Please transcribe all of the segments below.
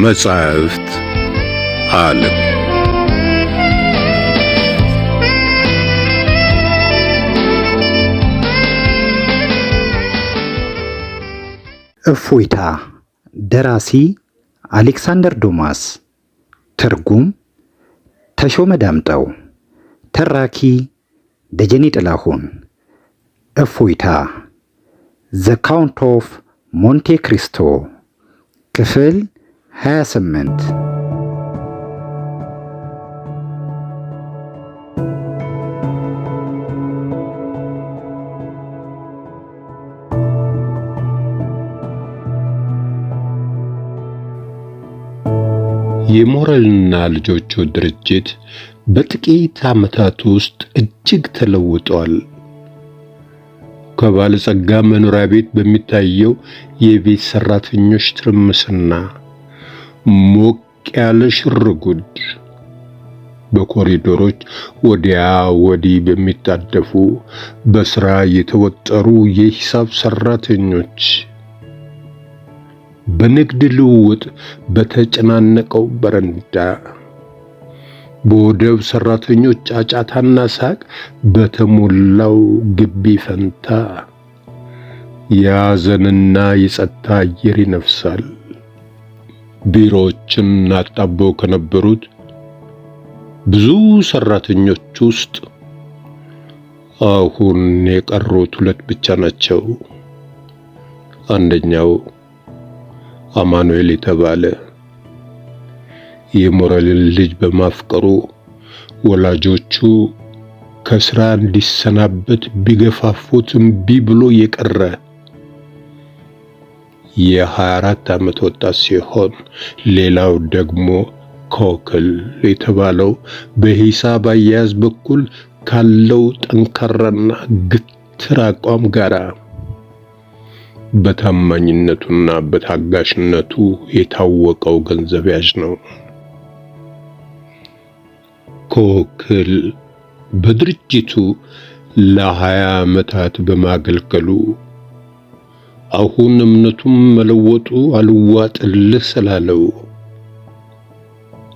የመጻሕፍት ዓለም እፎይታ። ደራሲ አሌክሳንደር ዱማስ። ትርጉም ተሾመ ዳምጠው። ተራኪ ደጀኔ ጥላሁን። እፎይታ ዘ ካውንት ኦፍ ሞንቴ ክሪስቶ ክፍል 28። የሞራልና ልጆቹ ድርጅት በጥቂት ዓመታት ውስጥ እጅግ ተለውጧል። ከባለጸጋ መኖሪያ ቤት በሚታየው የቤት ሰራተኞች ትርምስና ሞቅ ያለ ሽርጉድ፣ በኮሪዶሮች ወዲያ ወዲህ በሚጣደፉ በስራ የተወጠሩ የሂሳብ ሰራተኞች፣ በንግድ ልውውጥ በተጨናነቀው በረንዳ፣ በወደብ ሰራተኞች ጫጫታና ሳቅ በተሞላው ግቢ ፈንታ የሐዘንና የጸጥታ አየር ይነፍሳል። ቢሮዎችን አጣበው ከነበሩት ብዙ ሰራተኞች ውስጥ አሁን የቀሩት ሁለት ብቻ ናቸው። አንደኛው አማኑኤል የተባለ የሞራልን ልጅ በማፍቀሩ ወላጆቹ ከስራ እንዲሰናበት ቢገፋፉት እምቢ ብሎ የቀረ የ24 ዓመት ወጣት ሲሆን፣ ሌላው ደግሞ ኮክል የተባለው በሂሳብ አያያዝ በኩል ካለው ጠንካራና ግትር አቋም ጋር በታማኝነቱና በታጋሽነቱ የታወቀው ገንዘብ ያዥ ነው። ኮክል በድርጅቱ ለ20 ዓመታት በማገልገሉ አሁን እምነቱም መለወጡ አልዋጥልህ ስላለው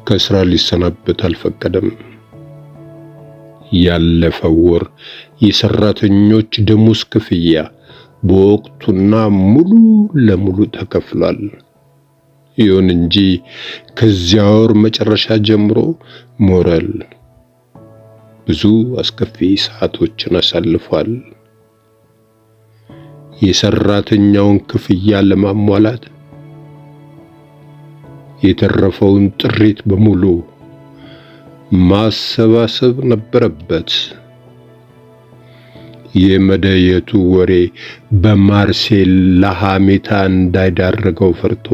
ከስራ ሊሰናበት አልፈቀደም። ያለፈው ወር የሰራተኞች ደሞዝ ክፍያ በወቅቱና ሙሉ ለሙሉ ተከፍሏል። ይሁን እንጂ ከዚያ ወር መጨረሻ ጀምሮ ሞራል ብዙ አስከፊ ሰዓቶችን አሳልፏል። የሰራተኛውን ክፍያ ለማሟላት የተረፈውን ጥሪት በሙሉ ማሰባሰብ ነበረበት። የመደየቱ ወሬ በማርሴል ለሐሜታ እንዳይዳረገው ፈርቶ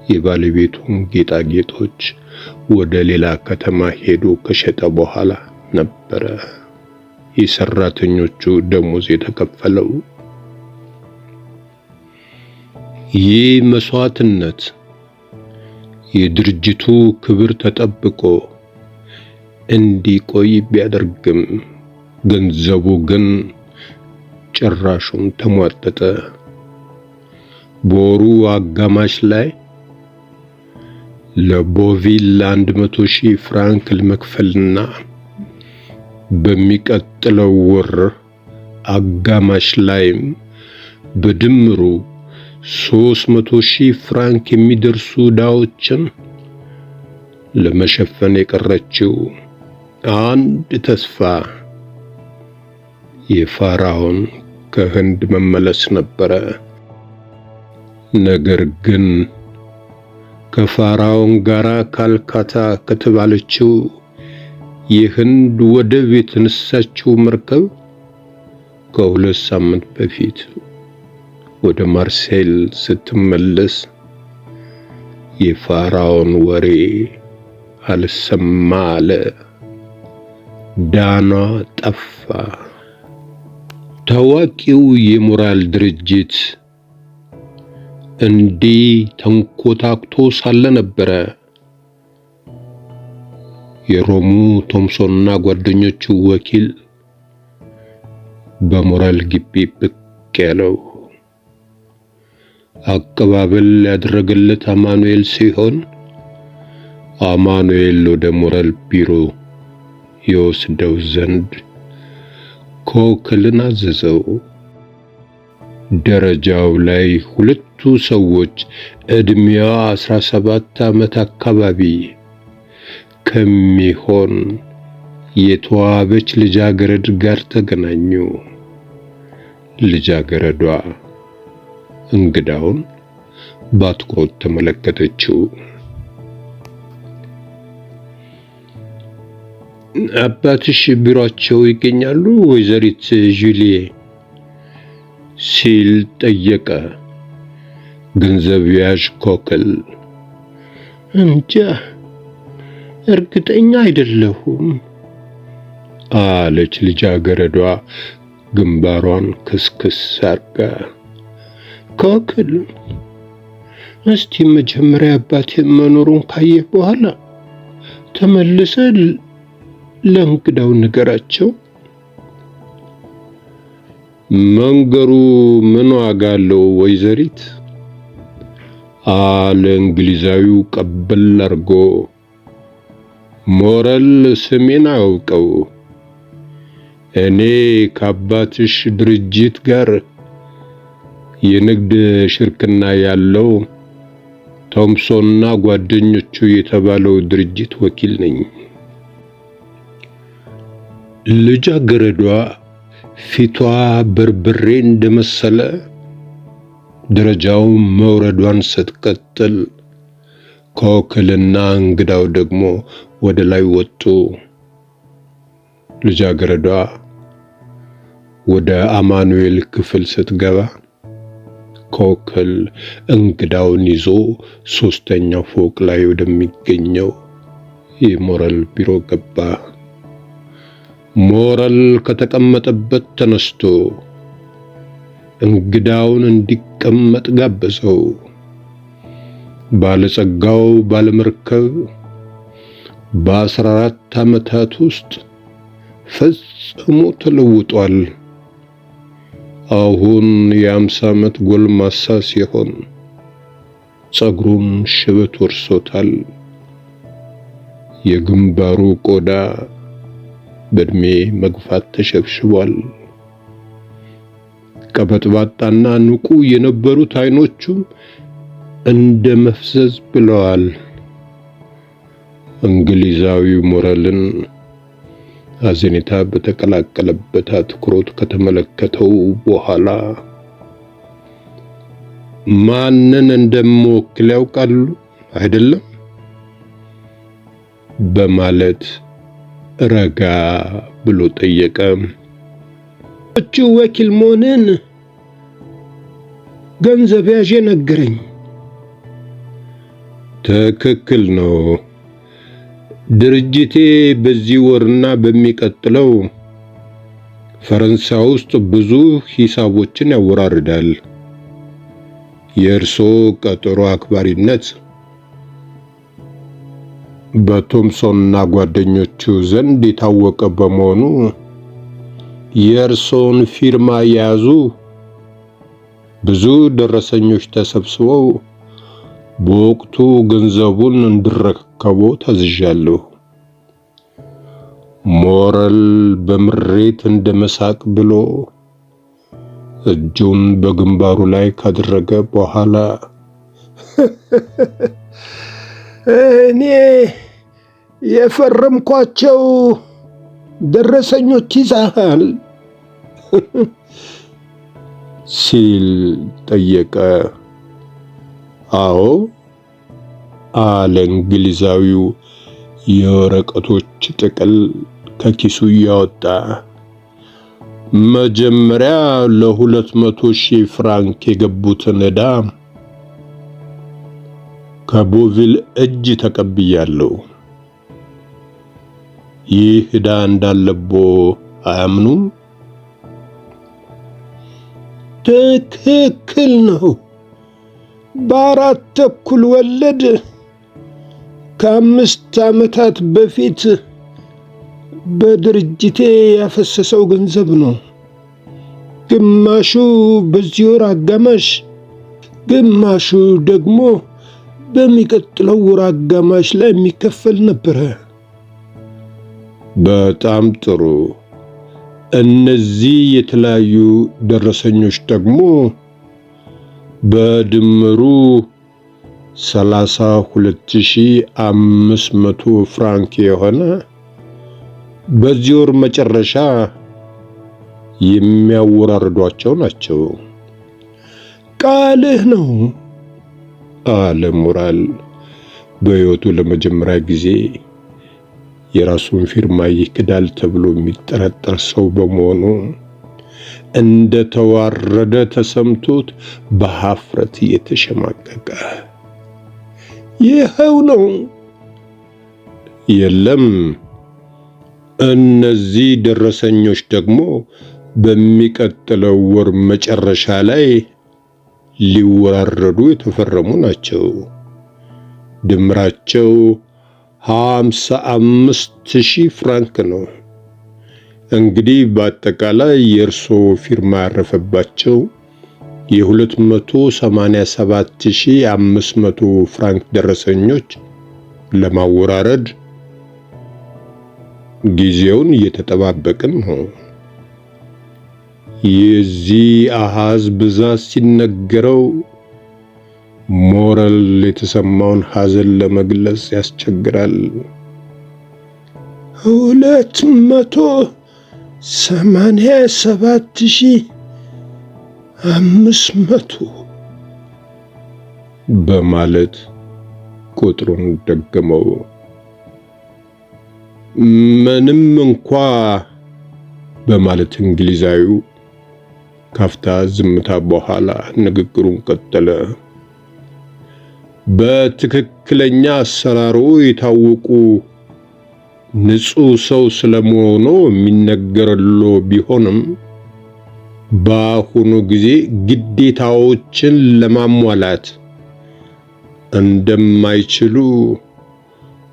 የባለቤቱን ጌጣጌጦች ወደ ሌላ ከተማ ሄዶ ከሸጠ በኋላ ነበረ የሰራተኞቹ ደሞዝ የተከፈለው። ይህ መስዋዕትነት የድርጅቱ ክብር ተጠብቆ እንዲቆይ ቢያደርግም ገንዘቡ ግን ጭራሹን ተሟጠጠ። በወሩ አጋማሽ ላይ ለቦቪል 100,000 ፍራንክ ለመክፈልና በሚቀጥለው ወር አጋማሽ ላይም በድምሩ 300,000 ፍራንክ የሚደርሱ ዕዳዎችን ለመሸፈን የቀረችው አንድ ተስፋ የፋራውን ከህንድ መመለስ ነበረ። ነገር ግን ከፋራውን ጋራ ካልካታ ከተባለችው የህንድ ወደብ የተነሳችው መርከብ ከ2 ሳምንት በፊት ወደ ማርሴል ስትመለስ የፋራውን ወሬ አልሰማ አለ። ዳኗ ጠፋ። ታዋቂው የሞራል ድርጅት እንዲህ ተንኮታክቶ ሳለ ነበረ የሮሙ ቶምሶንና ጓደኞቹ ወኪል በሞራል ግቢ ብቅ ያለው። አቀባበል ያደረገለት አማኑኤል ሲሆን አማኑኤል ወደ ሞራል ቢሮ ይወስደው ዘንድ ኮክልን አዘዘው። ደረጃው ላይ ሁለቱ ሰዎች እድሜዋ 17 ዓመት አካባቢ ከሚሆን የተዋበች ልጃገረድ ጋር ተገናኙ። ልጃገረዷ እንግዳውን በአትኩሮት ተመለከተችው። አባትሽ ቢሮአቸው ይገኛሉ ወይዘሪት ጁሊዬ? ሲል ጠየቀ ገንዘብ ያዥ ኮክል። እንጃ እርግጠኛ አይደለሁም አለች ልጃገረዷ ግንባሯን ክስክስ አርጋ። ኮክል እስቲ መጀመሪያ አባትህ መኖሩን ካየህ በኋላ ተመልሰህ ለእንግዳው ንገራቸው። መንገሩ ምን ዋጋ አለው ወይዘሪት? አለ እንግሊዛዊው ቀበል አርጎ። ሞራል ስሜን አውቀው። እኔ ከአባትሽ ድርጅት ጋር የንግድ ሽርክና ያለው ቶምሶንና ጓደኞቹ የተባለው ድርጅት ወኪል ነኝ። ልጃገረዷ ፊቷ በርበሬ እንደመሰለ ደረጃው መውረዷን ስትቀጥል ኮክልና እንግዳው ደግሞ ወደ ላይ ወጡ። ልጃገረዷ ወደ አማኑኤል ክፍል ስትገባ ኮክል እንግዳውን ይዞ ሶስተኛው ፎቅ ላይ ወደሚገኘው የሞራል ቢሮ ገባ። ሞራል ከተቀመጠበት ተነስቶ እንግዳውን እንዲቀመጥ ጋበዘው። ባለጸጋው ባለመርከብ በ14 ዓመታት ውስጥ ፈጽሞ ተለውጧል። አሁን የ50 ዓመት ጎልማሳ ሲሆን ጸጉሩን ሽበት ወርሶታል። የግንባሩ ቆዳ በእድሜ መግፋት ተሸብሽቧል። ቀበጥባጣና ንቁ የነበሩት አይኖቹ እንደ መፍዘዝ ብለዋል። እንግሊዛዊው ሞራልን አዘኔታ በተቀላቀለበት አትኩሮት ከተመለከተው በኋላ ማንን እንደምወክል ያውቃሉ አይደለም? በማለት ረጋ ብሎ ጠየቀ። እቹ ወኪል መሆንን ገንዘብ ያዤ ነገረኝ። ትክክል ነው። ድርጅቴ በዚህ ወርና በሚቀጥለው ፈረንሳይ ውስጥ ብዙ ሂሳቦችን ያወራርዳል። የእርሶ ቀጠሮ አክባሪነት በቶምሶንና ጓደኞቹ ዘንድ የታወቀ በመሆኑ የእርሶን ፊርማ የያዙ ብዙ ደረሰኞች ተሰብስበው በወቅቱ ገንዘቡን እንዲረከቡ ታዝዣለሁ። ሞራል በምሬት እንደመሳቅ ብሎ እጁን በግንባሩ ላይ ካደረገ በኋላ እኔ የፈረምኳቸው ደረሰኞች ይዘሃል ሲል ጠየቀ። አዎ አለ እንግሊዛዊው የወረቀቶች ጥቅል ከኪሱ ያወጣ። መጀመሪያ ለ200,000 ፍራንክ የገቡትን ዕዳ ከቦቪል እጅ ተቀብያለሁ። ይህ ዕዳ እንዳለቦ አያምኑም? ትክክል ነው። በ4 ተኩል ወለድ ከ5 ዓመታት በፊት በድርጅቴ ያፈሰሰው ገንዘብ ነው። ግማሹ በዚህ ወር አጋማሽ ግማሹ ደግሞ በሚቀጥለው ወር አጋማሽ ላይ የሚከፈል ነበር። በጣም ጥሩ። እነዚህ የተለያዩ ደረሰኞች ደግሞ በድምሩ 32500 ፍራንክ የሆነ በዚህ ወር መጨረሻ የሚያወራርዷቸው ናቸው። ቃልህ ነው አለ ሞራል በሕይወቱ ለመጀመሪያ ጊዜ የራሱን ፊርማ ይክዳል ተብሎ የሚጠረጠር ሰው በመሆኑ እንደ ተዋረደ ተሰምቶት በሐፍረት እየተሸማቀቀ ይኸው ነው። የለም፣ እነዚህ ደረሰኞች ደግሞ በሚቀጥለው ወር መጨረሻ ላይ ሊወራረዱ የተፈረሙ ናቸው። ድምራቸው 55000 ፍራንክ ነው። እንግዲህ በአጠቃላይ የእርሶ ፊርማ ያረፈባቸው የ287500 ፍራንክ ደረሰኞች ለማወራረድ ጊዜውን እየተጠባበቅን ነው። የዚህ አሃዝ ብዛት ሲነገረው ሞራል የተሰማውን ሐዘን ለመግለጽ ያስቸግራል። 287500 በማለት ቁጥሩን ደገመው። ምንም እንኳ በማለት እንግሊዛዊው ካፍታ ዝምታ በኋላ ንግግሩን ቀጠለ። በትክክለኛ አሰራሩ የታወቁ ንጹህ ሰው ስለመሆኑ የሚነገርሎ ቢሆንም በአሁኑ ጊዜ ግዴታዎችን ለማሟላት እንደማይችሉ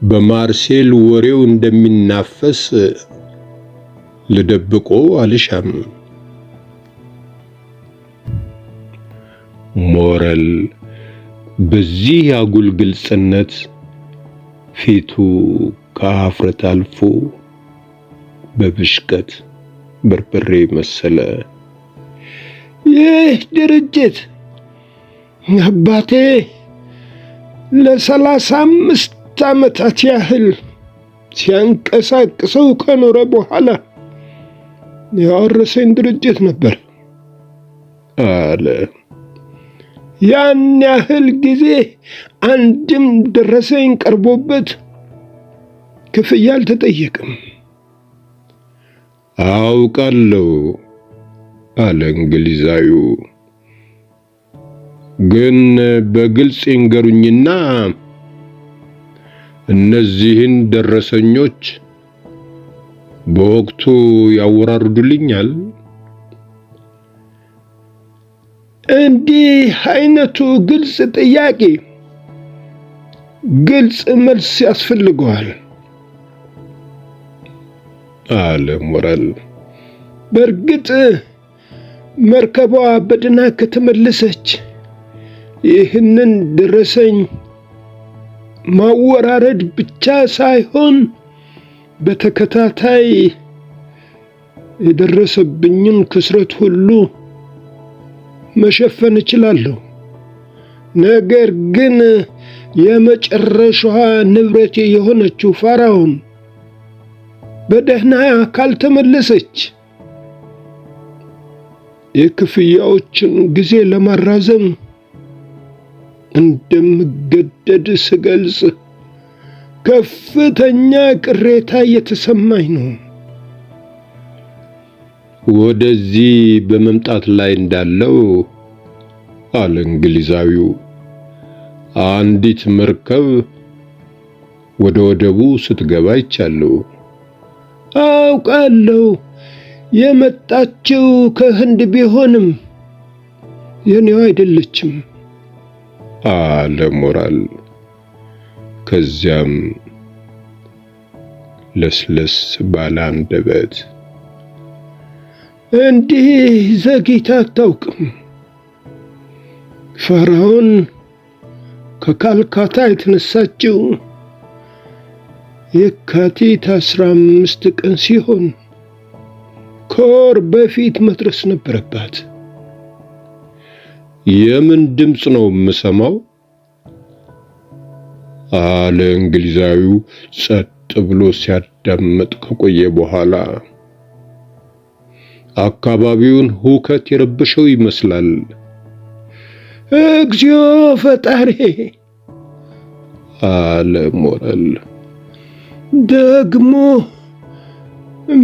በማርሴል ወሬው እንደሚናፈስ ልደብቆ አልሻም። ሞራል በዚህ አጉል ግልጽነት ፊቱ ከአፍረት አልፎ በብሽቀት በርበሬ መሰለ። ይህ ድርጅት አባቴ ለ35 ዓመታት ያህል ሲያንቀሳቅሰው ከኖረ በኋላ ያወረሰኝ ድርጅት ነበር አለ። ያን ያህል ጊዜ አንድም ደረሰኝ ቀርቦበት ክፍያ አልተጠየቅም። አውቃለሁ አለ እንግሊዛዊው። ግን በግልጽ ይንገሩኝና እነዚህን ደረሰኞች በወቅቱ ያወራርዱልኛል? እንዲህ አይነቱ ግልጽ ጥያቄ ግልጽ መልስ ያስፈልገዋል አለ ሞራል። በእርግጥ መርከቧ በደህና ከተመለሰች ይህንን ደረሰኝ ማወራረድ ብቻ ሳይሆን በተከታታይ የደረሰብኝን ክስረት ሁሉ መሸፈን እችላለሁ። ነገር ግን የመጨረሻዋ ንብረቴ የሆነችው ፋራውን በደህና ካልተመለሰች የክፍያዎችን ጊዜ ለማራዘም እንደምገደድ ስገልጽ ከፍተኛ ቅሬታ እየተሰማኝ ነው። ወደዚህ በመምጣት ላይ እንዳለው አለ እንግሊዛዊው አንዲት መርከብ ወደ ወደቡ ስትገባ ይቻለው። አውቃለሁ፣ የመጣችው ከህንድ ቢሆንም የኔው አይደለችም አለ ሞራል። ከዚያም ለስለስ ባለ አንደበት እንዲህ ዘግይታ አታውቅም። ፈርዖን ከካልካታ የተነሳችው የካቲት 15 ቀን ሲሆን ከወር በፊት መድረስ ነበረባት። የምን ድምፅ ነው የምሰማው? አለ እንግሊዛዊው ጸጥ ብሎ ሲያዳምጥ ከቆየ በኋላ። አካባቢውን ሁከት የረበሸው ይመስላል። እግዚኦ ፈጣሪ አለ ሞረል። ደግሞ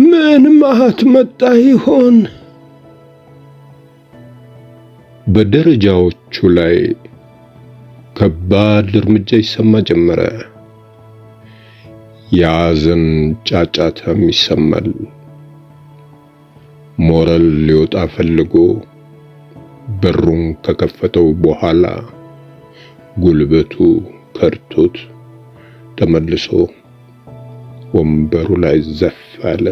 ምን ማት መጣ ይሆን? በደረጃዎቹ ላይ ከባድ እርምጃ ይሰማ ጀመረ። የሐዘን ጫጫታም ይሰማል። ሞረል ሊወጣ ፈልጎ በሩን ከከፈተው በኋላ ጉልበቱ ከርቶት ተመልሶ ወንበሩ ላይ ዘፍ አለ።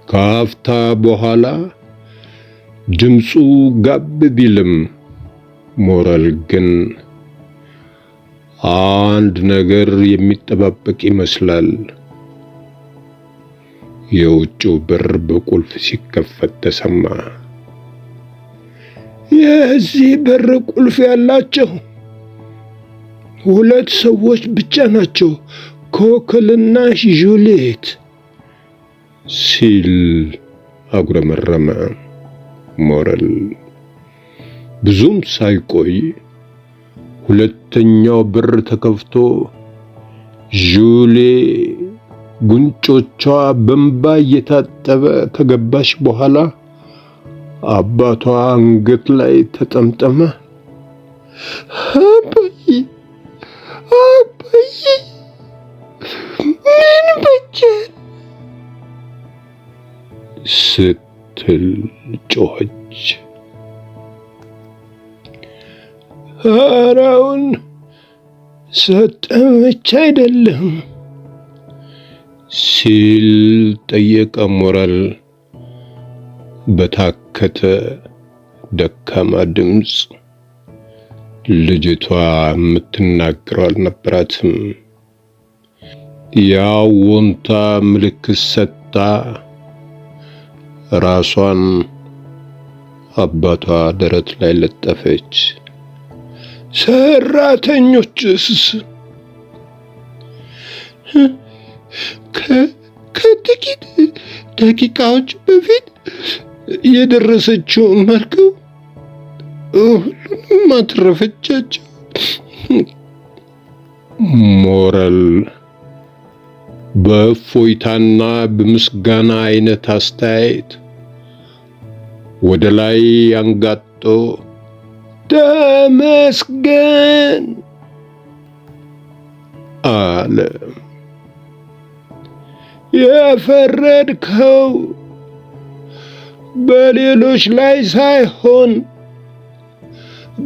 ከአፍታ በኋላ ድምፁ ጋብ ቢልም ሞረል ግን አንድ ነገር የሚጠባበቅ ይመስላል። የውጭው በር በቁልፍ ሲከፈት ተሰማ። የዚህ በር ቁልፍ ያላቸው 2 ሰዎች ብቻ ናቸው፣ ኮክልና ጁልየት ሲል አጉረመረመ ሞረል። ብዙም ሳይቆይ ሁለተኛው በር ተከፍቶ ጁሌ ጉንጮቿ በእንባ እየታጠበ ከገባች በኋላ አባቷ አንገት ላይ ተጠምጠመ። አባዬ አባዬ ምን በጀን ስትል ጮኸች። ሐራውን ሰጠመች አይደለም ሲል ጠየቀ ሞረል በታከተ ደካማ ድምፅ። ልጅቷ የምትናገረው አልነበራትም። ያው ወንታ ምልክት ሰጥታ ራሷን አባቷ ደረት ላይ ለጠፈች። ሰራተኞችስ? ከጥቂት ደቂቃዎች በፊት የደረሰችው መርከብ ሁሉንም አትረፈቻቸው። ሞረል በእፎይታና በምስጋና አይነት አስተያየት ወደ ላይ አንጋጦ ተመስገን አለ። የፈረድከው በሌሎች ላይ ሳይሆን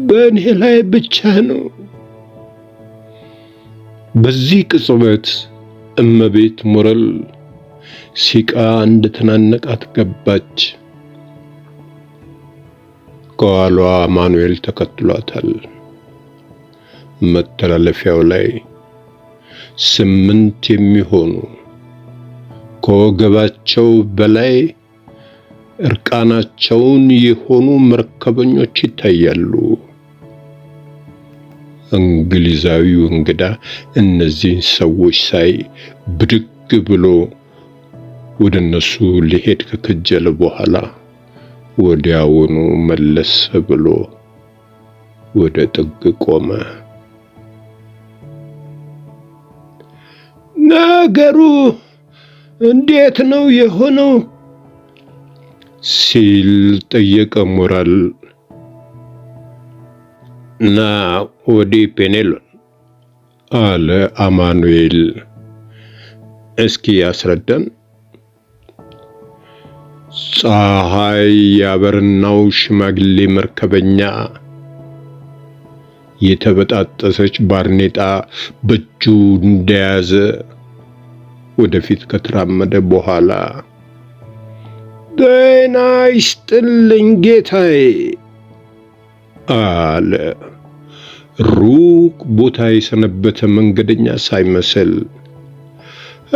በእኔ ላይ ብቻ ነው። በዚህ ቅጽበት እመቤት ሞረል ሲቃ እንደተናነቃት ገባች። ከኋላዋ ማኑኤል ተከትሏታል። መተላለፊያው ላይ 8 የሚሆኑ ከወገባቸው በላይ እርቃናቸውን የሆኑ መርከበኞች ይታያሉ። እንግሊዛዊው እንግዳ እነዚህን ሰዎች ሳይ ብድግ ብሎ ወደ እነሱ ሊሄድ ከከጀለ በኋላ ወዲያውኑ መለስ ብሎ ወደ ጥግ ቆመ። ነገሩ እንዴት ነው የሆነው? ሲል ጠየቀ ሞረል። ና ወዲ ፔኔሎን አለ አማኑኤል። እስኪ ያስረዳን። ፀሐይ ያበርናው ሽማግሌ መርከበኛ የተበጣጠሰች ባርኔጣ በእጁ እንደያዘ ወደፊት ከተራመደ በኋላ ጤና ይስጥልኝ ጌታዬ አለ ሩቅ ቦታ የሰነበተ መንገደኛ ሳይመስል።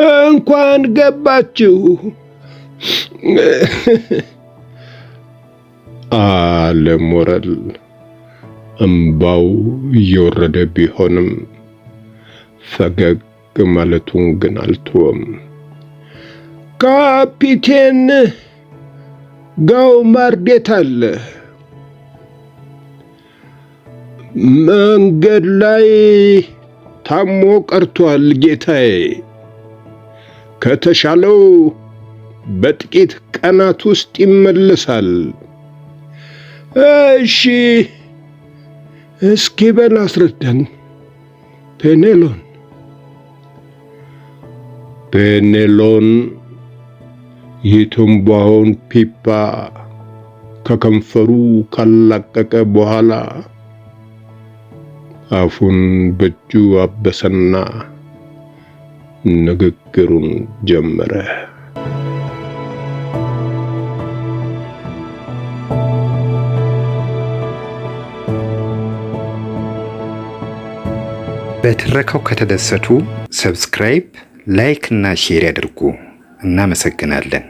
እንኳን ገባችሁ አለ ሞረል እምባው እየወረደ ቢሆንም ፈገግ ማለቱን ግን አልተወም። ካፒቴን ጋውማርዴት አለ። መንገድ ላይ ታሞ ቀርቷል ጌታዬ። ከተሻለው በጥቂት ቀናት ውስጥ ይመለሳል። እሺ እስኪ በል አስረዳን ፔኔሎን የትንባሆን ፒፓ ከከንፈሩ ካላቀቀ በኋላ አፉን በእጁ አበሰና ንግግሩን ጀመረ። በትረካው ከተደሰቱ ሰብስክራይብ፣ ላይክ እና ሼር ያድርጉ። እናመሰግናለን።